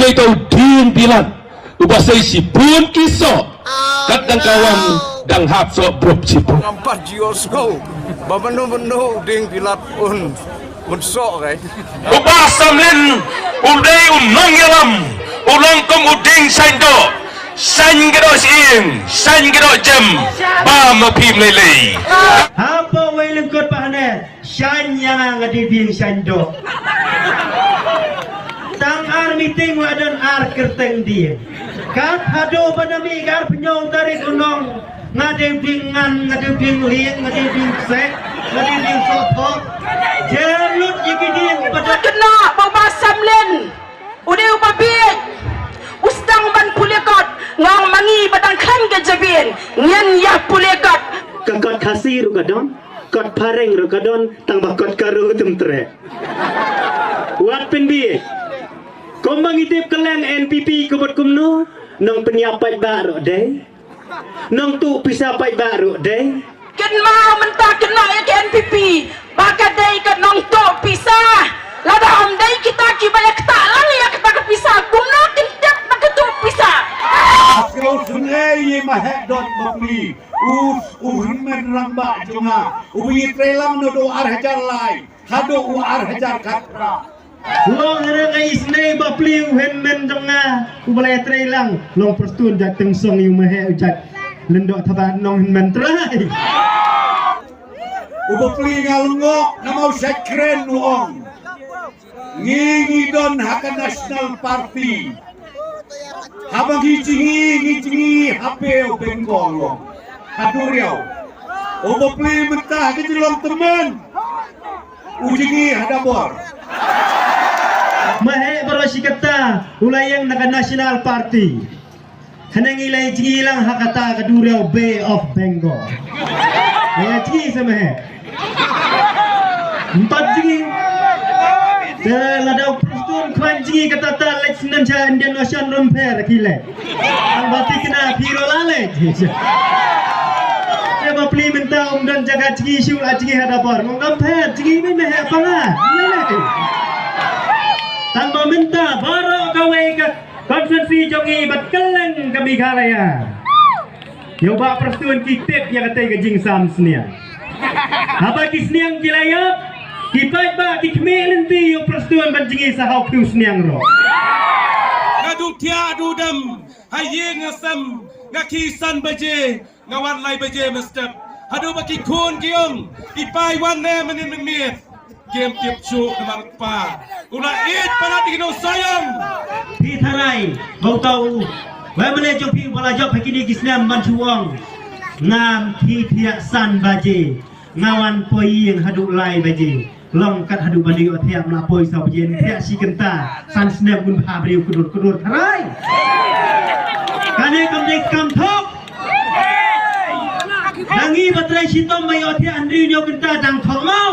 Kay tau din bilan ubasay si pun kiso kat dang kawam dang hapso brop si pun Empat Diyos ko. Babano-bano ding pilat unsok kay. ubasamlin uday unong yalam ulang kom uding sando san gado siing san gado jem ba mapim lele Hampa way lengkot pahane syan yang ngadibing sando. Tang ar meeting wadan ar kerteng dia. Kat hado panami gar penyong tarik unong ngadibing ngadibing liang ngadibing sek ngadibing sopok. Jelut jikiding pada kena babasamlen udah upabik ustang ban pulekot ngang mangi badang kan gajabin nyan ya pulekot kakot kasih rukadon kot pareng rukadon tang bakot karu temtre. Wat penbi kombang itip keleng NPP kebot kumno nong penyapai baru deh nong tu pisapai baru deh ken mau mentah kena ya ke NPP baka dai ka nong to pisah lada om dai kita kibaya kita lang ya kita ke pisah kumno tindak nak tu pisah Kau sungai ye mahek dot bakli uhun men ramba junga ubi trelang no do ar hajar lai hado u ar hajar katra long reng isnei bapli uhen men jonga ubalai trelang long perstun dat teng song yu mahe ujat lendok thabat nong men trai ubapli ngalungo namau sekren nuong ngingi don haka national party habang ngicingi hapeo benggol haduriau ubapli mentah kejilong temen ujingi hadabor mahe barosi kata ulayang naga national party kanang ilay jilang hakata kadurau Bay of Bengal ya jigi sama he empat jigi ladau perstun kwan jigi kata ta lek senam cha Indian Ocean romper kile ang bati kena piro lale ya bapli mentau dan jaga jigi syul jigi hadapor ngam pher jigi mai mehe panga lele tanpa minta baru kawai ke konsensi jongi bat keleng kami kalaya yoba perstun kitip yang kata gajing sam senia apa kisniang jilayap kipai ba kikme lenti yo perstun banjingi sahau piu seniang ro ngadu tia dudam haye ngasam ngakisan baje ngawan lai baje mestep hadu baki kun kiong ipai wan ne menin miet game tiap cu kemar pa una it para digino sayang pi tharai bau tau wa mene jo pi bola job hakini kisniam bantuang ngam pi pia san baje ngawan poi yang hadu lai baje long kat hadu bali othiam na poi sa baje pia si kenta san snap gun pha bari kudur tharai kane kam dek kam thok nangi batrai sitom mai othia andri nyo kenta dang thong mau